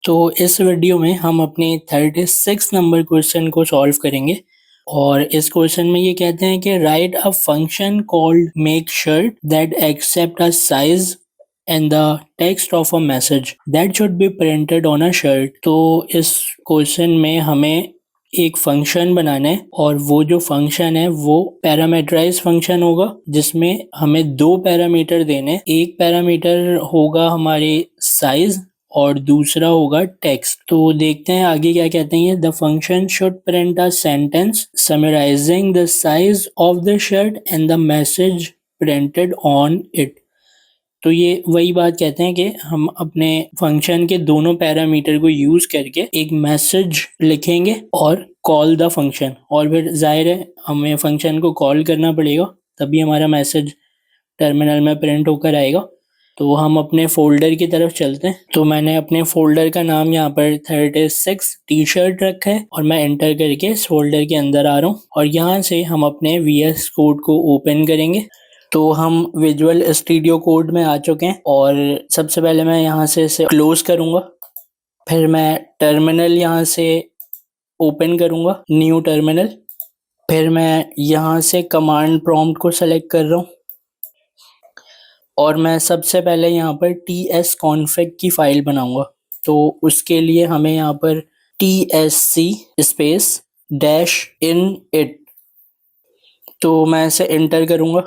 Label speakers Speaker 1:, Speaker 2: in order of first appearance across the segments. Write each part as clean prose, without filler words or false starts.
Speaker 1: तो इस वीडियो में हम अपने 36 नंबर क्वेश्चन को सॉल्व करेंगे और इस क्वेश्चन में ये कहते हैं कि write a function called make shirt that accepts a size and the text of a message that should be printed on a shirt. तो इस क्वेश्चन में हमें एक फंक्शन बनाना है और वो जो फंक्शन है वो पैरामीटराइज फंक्शन होगा जिसमें हमें दो पैरामीटर देने हैं। एक पैरामीटर होगा हमारे साइज और दूसरा होगा टेक्स्ट। तो देखते हैं आगे क्या कहते हैं। The function should print a sentence summarizing the size of the shirt and the message printed on it. तो ये वही बात कहते हैं कि हम अपने फंक्शन के दोनों पैरामीटर को यूज करके एक मैसेज लिखेंगे और कॉल द फंक्शन, और फिर जाहिर है हमें फंक्शन को कॉल करना पड़ेगा तभी हमारा मैसेज टर्मिनल में प्रिंट होकर आएगा। तो हम अपने फोल्डर की तरफ चलते हैं। तो मैंने अपने फोल्डर का नाम यहाँ पर 36 टी शर्ट रखा है और मैं एंटर करके इस फोल्डर के अंदर आ रहा हूँ और यहाँ से हम अपने VS कोड को ओपन करेंगे। तो हम विजुअल स्टूडियो कोड में आ चुके हैं और सबसे पहले मैं यहाँ से इसे क्लोज करूँगा, फिर मैं टर्मिनल यहाँ से ओपन करूँगा, न्यू टर्मिनल, फिर मैं यहाँ से कमांड प्रॉम्प्ट को सेलेक्ट कर रहा हूँ और मैं सबसे पहले यहाँ पर tsconfig की फाइल बनाऊंगा। तो उसके लिए हमें यहाँ पर tsc space dash in it, तो मैं इसे एंटर करूँगा।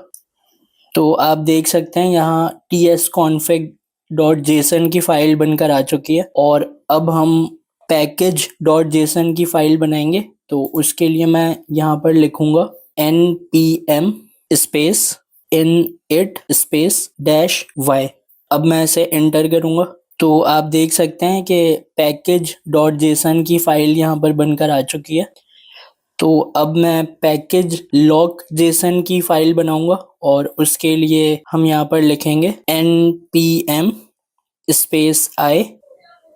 Speaker 1: तो आप देख सकते हैं यहाँ tsconfig.json की फाइल बनकर आ चुकी है और अब हम package.json की फाइल बनाएंगे। तो उसके लिए मैं यहाँ पर लिखूँगा npm space init space dash y। अब मैं इसे एंटर करूँगा। तो आप देख सकते हैं कि package.json की फाइल यहाँ पर बनकर आ चुकी है। तो अब मैं पैकेज लॉक जेसन की फाइल बनाऊंगा और उसके लिए हम यहाँ पर लिखेंगे npm space i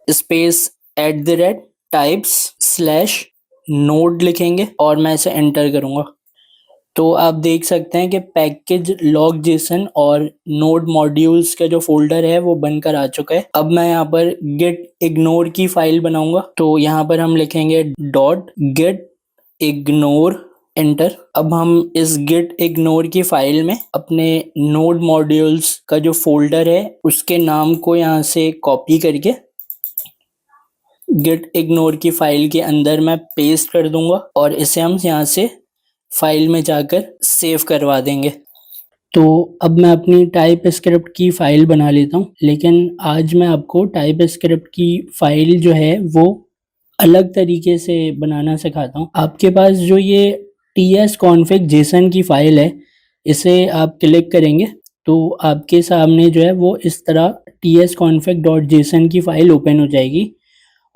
Speaker 1: space @types/node लिखेंगे और मैं इसे एंटर करूँगा। तो आप देख सकते हैं कि पैकेज लॉक जेसन और नोड मॉड्यूल्स का जो फोल्डर है वो बनकर आ चुका है। अब मैं यहाँ पर गेट इग्नोर की फाइल बनाऊंगा। तो यहाँ पर हम लिखेंगे डॉट गेट इग्नोर, एंटर। अब हम इस गेट इग्नोर की फाइल में अपने नोड मॉड्यूल्स का जो फोल्डर है उसके नाम को यहाँ से कॉपी करके गेट इग्नोर की फाइल के अंदर मैं पेस्ट कर दूंगा और इसे हम यहाँ से फाइल में जाकर सेव करवा देंगे। तो अब मैं अपनी टाइप स्क्रिप्ट की फाइल बना लेता हूँ, लेकिन आज मैं आपको टाइप स्क्रिप्ट की फाइल जो है वो अलग तरीके से बनाना सिखाता हूँ। आपके पास जो ये tsconfig.json की फाइल है इसे आप क्लिक करेंगे तो आपके सामने जो है वो इस तरह tsconfig.json की फाइल ओपन हो जाएगी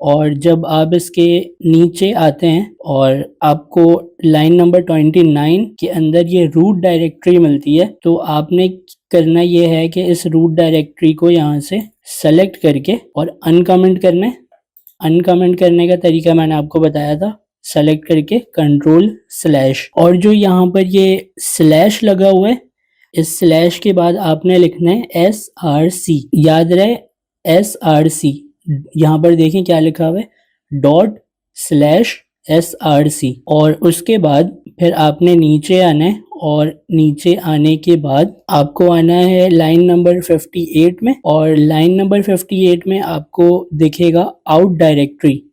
Speaker 1: और जब आप इसके नीचे आते हैं और आपको लाइन नंबर 29 के अंदर ये रूट डायरेक्टरी मिलती है तो आपने करना ये है कि इस रूट डायरेक्टरी को यहाँ से सेलेक्ट करके और अनकमेंट करना है। अनकमेंट करने का तरीका मैंने आपको बताया था, सेलेक्ट करके कंट्रोल/, और जो यहाँ पर ये स्लैश लगा हुआ है इस स्लैश के बाद आपने लिखना है src, याद रहे src। यहाँ पर देखें क्या लिखा हुआ है ./src, और उसके बाद फिर आपने नीचे आना है और नीचे आने के बाद आपको आना है लाइन नंबर 58 में और लाइन नंबर 58 में आपको दिखेगा आउट डायरेक्टरी।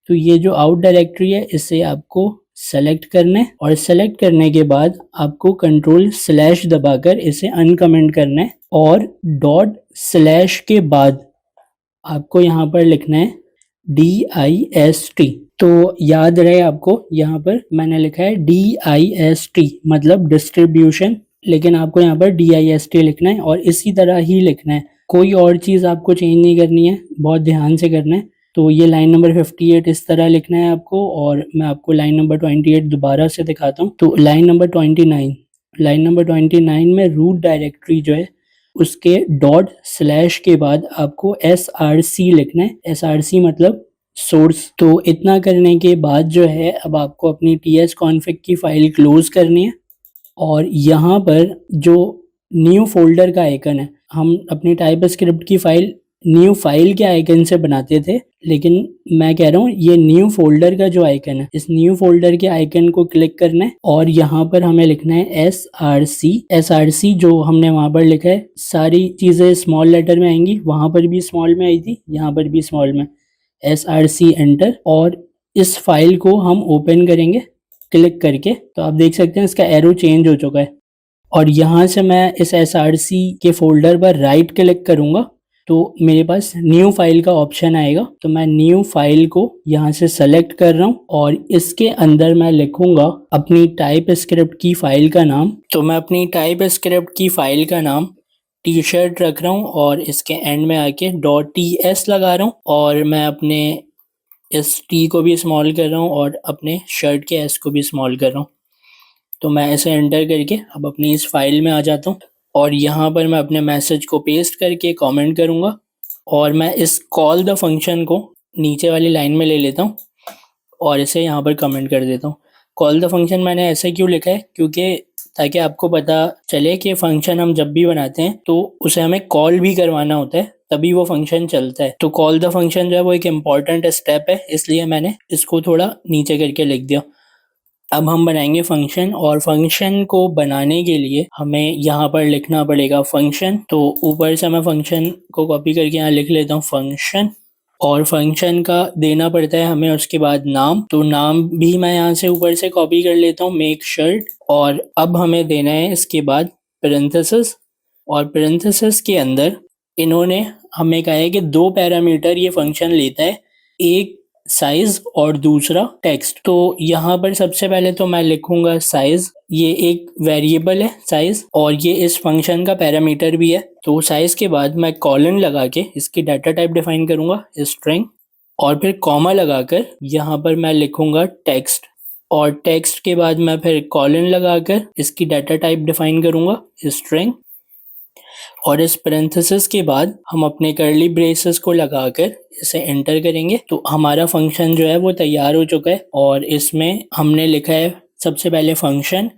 Speaker 1: तो ये जो आउट डायरेक्टरी है इसे आपको सेलेक्ट करना है और सेलेक्ट करने के बाद आपको कंट्रोल/ दबाकर इसे अनकमेंट करना है और ./ के बाद आपको यहाँ पर लिखना है DIST। तो याद रहे आपको यहाँ पर मैंने लिखा है DIST मतलब डिस्ट्रीब्यूशन, लेकिन आपको यहाँ पर DIST लिखना है और इसी तरह ही लिखना है, कोई और चीज़ आपको चेंज नहीं करनी है, बहुत ध्यान से करना है। तो ये लाइन नंबर 58 इस तरह लिखना है आपको और मैं आपको लाइन नंबर 28 दोबारा से दिखाता हूँ। तो लाइन नंबर 29 में रूट डायरेक्टरी जो है उसके ./ के बाद आपको src लिखना है, src मतलब सोर्स। तो इतना करने के बाद जो है अब आपको अपनी tsconfig की फाइल क्लोज करनी है और यहाँ पर जो न्यू फोल्डर का आइकन है, हम अपनी टाइप स्क्रिप्ट की फाइल न्यू फाइल के आइकन से बनाते थे, लेकिन मैं कह रहा हूँ ये न्यू फोल्डर का जो आइकन है, इस न्यू फोल्डर के आइकन को क्लिक करना है और यहाँ पर हमें लिखना है SRC जो हमने वहां पर लिखा है, सारी चीजें स्मॉल लेटर में आएंगी, वहां पर भी स्मॉल में आई थी, यहाँ पर भी स्मॉल में, SRC एंटर। और इस फाइल को हम ओपन करेंगे क्लिक करके, तो आप देख सकते हैं इसका एरो चेंज हो चुका है। और यहाँ से मैं इस SRC के फोल्डर पर राइट क्लिक करूंगा तो मेरे पास न्यू फाइल का ऑप्शन आएगा, तो मैं न्यू फाइल को यहाँ से सेलेक्ट कर रहा हूँ और इसके अंदर मैं लिखूंगा अपनी टाइप स्क्रिप्ट की फाइल का नाम। तो मैं अपनी टाइप स्क्रिप्ट की फाइल का नाम टी शर्ट रख रहा हूँ और इसके एंड में आके .ts लगा रहा हूँ और मैं अपने इस टी को भी स्मॉल कर रहा हूँ और अपने शर्ट के एस को भी स्मॉल कर रहा हूँ। तो मैं ऐसे एंटर करके अब अपनी इस फाइल में आ जाता हूँ और यहाँ पर मैं अपने मैसेज को पेस्ट करके कमेंट करूँगा और मैं इस कॉल द फंक्शन को नीचे वाली लाइन में ले लेता हूँ और इसे यहाँ पर कमेंट कर देता हूँ। कॉल द फंक्शन मैंने ऐसे क्यों लिखा है, क्योंकि ताकि आपको पता चले कि फंक्शन हम जब भी बनाते हैं तो उसे हमें कॉल भी करवाना होता है, तभी वो फंक्शन चलता है। तो कॉल द फंक्शन जो है वो एक इम्पॉर्टेंट स्टेप है, इसलिए मैंने इसको थोड़ा नीचे करके लिख दिया। अब हम बनाएंगे फंक्शन और फंक्शन को बनाने के लिए हमें यहाँ पर लिखना पड़ेगा फंक्शन। तो ऊपर से मैं फंक्शन को कॉपी करके यहाँ लिख लेता हूँ फंक्शन, और फंक्शन का देना पड़ता है हमें उसके बाद नाम, तो नाम भी मैं यहाँ से ऊपर से कॉपी कर लेता हूँ मेक शर्ट। और अब हमें देना है इसके बाद पेरेंथेसिस, और पेरेंथेसिस के अंदर इन्होंने हमें कहा है कि 2 पैरामीटर ये फंक्शन लेता है, एक साइज और दूसरा टेक्स्ट। तो यहाँ पर सबसे पहले तो मैं लिखूंगा साइज, ये एक वेरिएबल है साइज और ये इस फंक्शन का पैरामीटर भी है। तो साइज के बाद मैं कॉलन लगा के इसकी डाटा टाइप डिफाइन करूंगा स्ट्रिंग, और फिर कॉमा लगाकर यहाँ पर मैं लिखूंगा टेक्स्ट, और टेक्स्ट के बाद मैं फिर कॉलन लगाकर इसकी डाटा टाइप डिफाइन करूंगा स्ट्रिंग, और इस पेरेंथेसिस के बाद हम अपने कर्ली ब्रेसेस को लगाकर इसे एंटर करेंगे। तो हमारा फंक्शन जो है वो तैयार हो चुका है और इसमें हमने लिखा है सबसे पहले फंक्शन,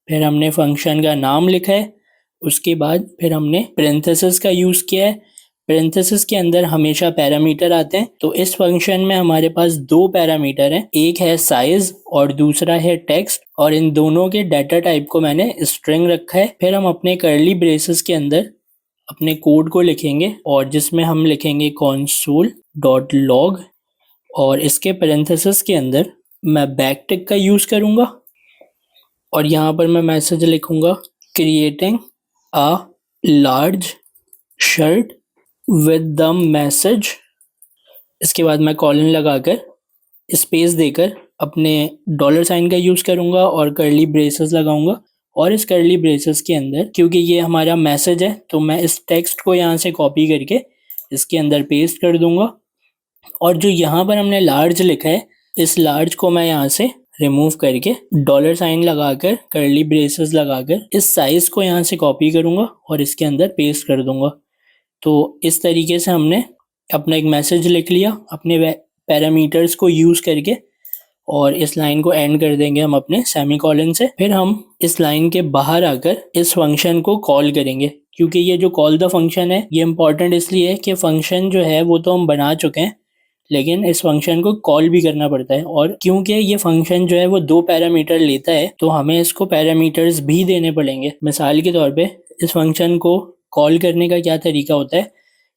Speaker 1: फिर हमने फंक्शन का नाम लिखा है, उसके बाद फिर हमने पेरेंथेसिस का यूज़ किया है। पेरेंथेसिस के अंदर हमेशा पैरामीटर आते हैं, तो इस फंक्शन में हमारे पास 2 पैरामीटर हैं, एक है साइज और दूसरा है टेक्स्ट, और इन दोनों के डाटा टाइप को मैंने स्ट्रिंग रखा है। फिर हम अपने कर्ली ब्रेसेस के अंदर अपने कोड को लिखेंगे और जिसमें हम लिखेंगे console.log, और इसके पेरेंथेसिस के अंदर मैं बैक टिक का यूज़ करूँगा और यहाँ पर मैं मैसेज लिखूँगा creating a large shirt with the message. इसके बाद मैं कॉलन लगाकर स्पेस देकर अपने डॉलर साइन का यूज़ करूँगा और कर्ली ब्रेसेस लगाऊंगा, और इस कर्ली ब्रेसेस के अंदर क्योंकि ये हमारा मैसेज है तो मैं इस टेक्स्ट को यहाँ से कॉपी करके इसके अंदर पेस्ट कर दूंगा, और जो यहाँ पर हमने लार्ज लिखा है इस लार्ज को मैं यहाँ से रिमूव करके डॉलर साइन लगाकर कर्ली ब्रेसेस लगाकर इस साइज को यहाँ से कॉपी करूँगा और इसके अंदर पेस्ट कर दूंगा। तो इस तरीके से हमने अपना एक मैसेज लिख लिया अपने पैरामीटर्स को यूज़ करके, और इस लाइन को एंड कर देंगे हम अपने सेमीकोलन से। फिर हम इस लाइन के बाहर आकर इस फंक्शन को कॉल करेंगे, क्योंकि ये जो कॉल द फंक्शन है ये इम्पॉर्टेंट इसलिए है कि फंक्शन जो है वो तो हम बना चुके हैं, लेकिन इस फंक्शन को कॉल भी करना पड़ता है, और क्योंकि ये फंक्शन जो है वो 2 पैरामीटर लेता है तो हमें इसको पैरामीटर्स भी देने पड़ेंगे। मिसाल के तौर पे इस फंक्शन को कॉल करने का क्या तरीका होता है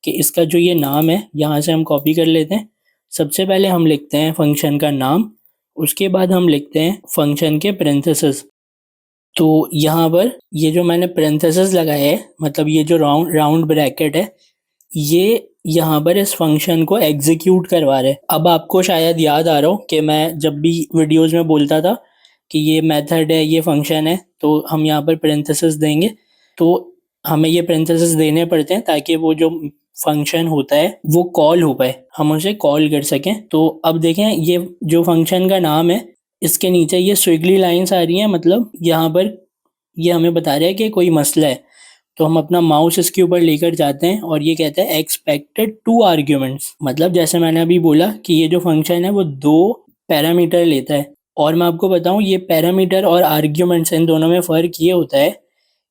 Speaker 1: कि इसका जो ये नाम है यहाँ से हम कॉपी कर लेते हैं। सबसे पहले हम लिखते हैं फंक्शन का नाम, उसके बाद हम लिखते हैं फंक्शन के पेरेंथेसिस। तो यहाँ पर ये जो मैंने पेरेंथेसिस लगाया है, मतलब ये जो राउंड ब्रैकेट है, ये यहाँ पर इस फंक्शन को एग्जीक्यूट करवा रहे हैं। अब आपको शायद याद आ रहा हो कि मैं जब भी वीडियोस में बोलता था कि ये मेथड है, ये फंक्शन है, तो हम यहाँ पर पेरेंथेसिस देंगे। तो हमें ये पेरेंथेसिस देने पड़ते हैं ताकि वो जो फंक्शन होता है वो कॉल हो पाए, हम उसे कॉल कर सकें। तो अब देखें ये जो फंक्शन का नाम है इसके नीचे ये स्विगली लाइंस आ रही हैं, मतलब यहाँ पर ये हमें बता रहा है कि कोई मसला है। तो हम अपना माउस इसके ऊपर लेकर जाते हैं और ये कहता है एक्सपेक्टेड 2 आर्ग्यूमेंट्स, मतलब जैसे मैंने अभी बोला कि ये जो फंक्शन है वो 2 पैरामीटर लेता है। और मैं आपको बताऊं ये पैरामीटर और आर्ग्यूमेंट्स इन दोनों में फ़र्क ये होता है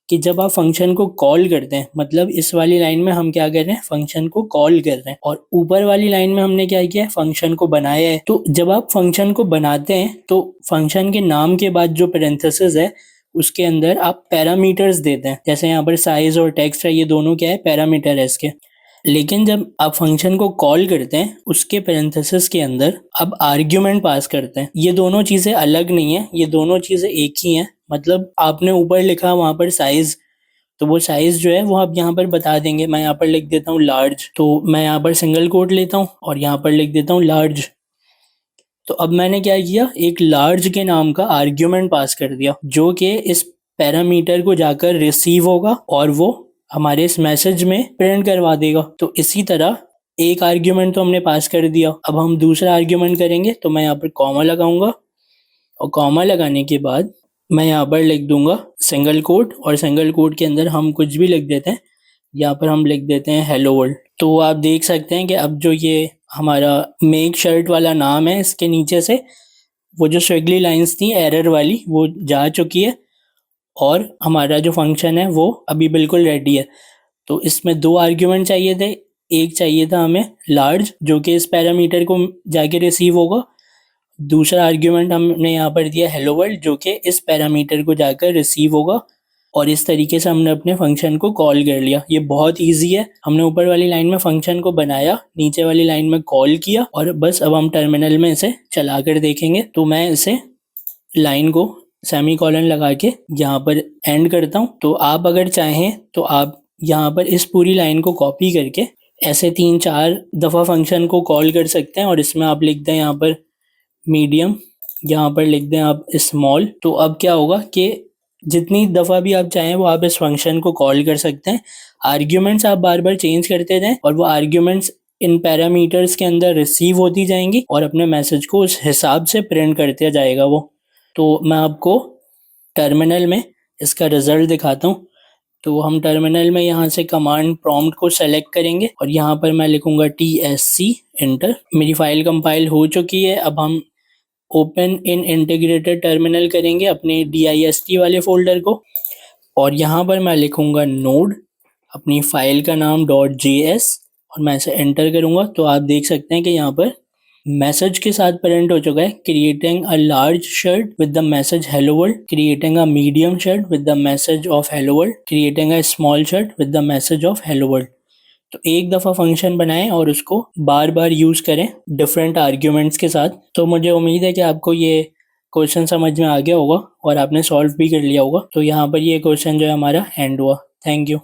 Speaker 1: कि जब आप फंक्शन को कॉल करते हैं, मतलब इस वाली लाइन में हम क्या कर रहे हैं, फंक्शन को कॉल कर रहे हैं, और ऊपर वाली लाइन में हमने क्या किया है, फंक्शन को बनाया है। तो जब आप फंक्शन को बनाते हैं तो फंक्शन के नाम के बाद जो पैरेंथेसिस है उसके अंदर आप पैरामीटर्स देते हैं। जैसे यहाँ पर साइज और टेक्स्ट है, ये दोनों क्या है, पैरामीटर है इसके। लेकिन जब आप फंक्शन को कॉल करते हैं उसके पैरेंथेसिस के अंदर अब आर्ग्यूमेंट पास करते हैं। ये दोनों चीजें अलग नहीं है, ये दोनों चीजें एक ही हैं। मतलब आपने ऊपर लिखा वहां पर साइज, तो वो साइज जो है वो आप यहाँ पर बता देंगे। मैं यहाँ पर लिख देता हूँ लार्ज, तो मैं यहाँ पर सिंगल कोट लेता हूँ और यहाँ पर लिख देता हूँ लार्ज। तो अब मैंने क्या किया, एक लार्ज के नाम का आर्ग्यूमेंट पास कर दिया जो कि इस पैरामीटर को जाकर रिसीव होगा और वो हमारे इस मैसेज में प्रिंट करवा देगा। तो इसी तरह एक आर्ग्यूमेंट तो हमने पास कर दिया, अब हम दूसरा आर्ग्यूमेंट करेंगे। तो मैं यहाँ पर कॉमा लगाऊंगा और कॉमा लगाने के बाद मैं यहाँ पर लिख दूंगा सिंगल कोट, और सिंगल कोट के अंदर हम कुछ भी लिख देते हैं। यहाँ पर हम लिख देते हैं हेलो वर्ल्ड। तो आप देख सकते हैं कि अब जो ये हमारा मेक शर्ट वाला नाम है, इसके नीचे से वो जो स्विगली लाइंस थी एरर वाली वो जा चुकी है, और हमारा जो फंक्शन है वो अभी बिल्कुल रेडी है। तो इसमें दो आर्ग्यूमेंट चाहिए थे, एक चाहिए था हमें लार्ज जो कि इस पैरामीटर को जाके रिसीव होगा, दूसरा आर्ग्यूमेंट हमने यहाँ पर दिया हेलो वर्ल्ड जो कि इस पैरामीटर को जाकर रिसीव होगा। और इस तरीके से हमने अपने फंक्शन को कॉल कर लिया। ये बहुत इजी है, हमने ऊपर वाली लाइन में फंक्शन को बनाया, नीचे वाली लाइन में कॉल किया, और बस अब हम टर्मिनल में इसे चला कर देखेंगे। तो मैं इसे लाइन को सेमी कॉलन लगा के यहाँ पर एंड करता हूँ। तो आप अगर चाहें तो आप यहाँ पर इस पूरी लाइन को कॉपी करके ऐसे 3-4 दफ़ा फंक्शन को कॉल कर सकते हैं, और इसमें आप लिख दें यहाँ पर मीडियम, यहाँ पर लिख दें आप स्मॉल। तो अब क्या होगा कि जितनी दफ़ा भी आप चाहें वो आप इस फंक्शन को कॉल कर सकते हैं। आर्ग्यूमेंट्स आप बार बार चेंज करते जाएं और वो आर्ग्यूमेंट्स इन पैरामीटर्स के अंदर रिसीव होती जाएंगी और अपने मैसेज को उस हिसाब से प्रिंट करते जाएगा वो। तो मैं आपको टर्मिनल में इसका रिज़ल्ट दिखाता हूँ। तो हम टर्मिनल में यहाँ से कमांड प्रॉम्प्ट को सेलेक्ट करेंगे और यहाँ पर मैं लिखूँगा TSC एंटर। मेरी फाइल कंपाइल हो चुकी है। अब हम ओपन इन इंटीग्रेटेड टर्मिनल करेंगे अपने dist वाले फोल्डर को, और यहाँ पर मैं लिखूँगा नोड, अपनी फाइल का नाम .js, और मैं इसे एंटर करूँगा। तो आप देख सकते हैं कि यहाँ पर मैसेज के साथ प्रिंट हो चुका है, creating a large shirt with the message hello world, creating a medium shirt with the message of hello world, creating a small shirt with the message of hello world. तो एक दफ़ा function बनाएं और उसको बार बार use करें different arguments के साथ। तो मुझे उम्मीद है कि आपको ये क्वेश्चन समझ में आ गया होगा और आपने सॉल्व भी कर लिया होगा। तो यहाँ पर ये क्वेश्चन जो है हमारा एंड हुआ। Thank you.